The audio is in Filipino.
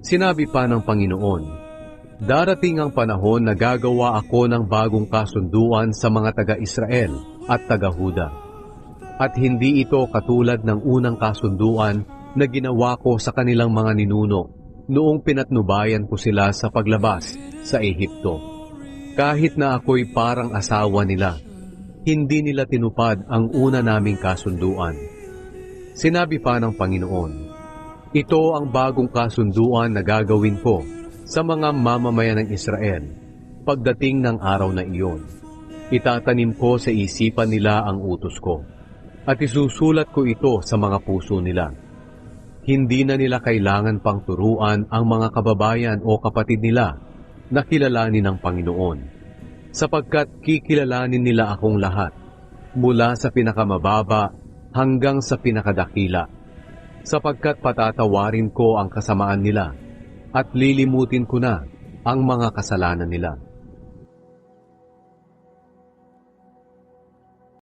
Sinabi pa ng Panginoon, darating ang panahon na gagawa ako ng bagong kasunduan sa mga taga-Israel at taga-Huda. At hindi ito katulad ng unang kasunduan na ginawa ko sa kanilang mga ninuno noong pinatnubayan ko sila sa paglabas sa Ehipto. Kahit na ako'y parang asawa nila, hindi nila tinupad ang una naming kasunduan. Sinabi pa ng Panginoon, ito ang bagong kasunduan na gagawin ko sa mga mamamayan ng Israel pagdating ng araw na iyon. Itatanim ko sa isipan nila ang utos ko at isusulat ko ito sa mga puso nila. Hindi na nila kailangan pang turuan ang mga kababayan o kapatid nila na kilalanin ng Panginoon, sapagkat kikilalanin nila akong lahat, mula sa pinakamababa hanggang sa pinakadakila, sapagkat patatawarin ko ang kasamaan nila at lilimutin ko na ang mga kasalanan nila.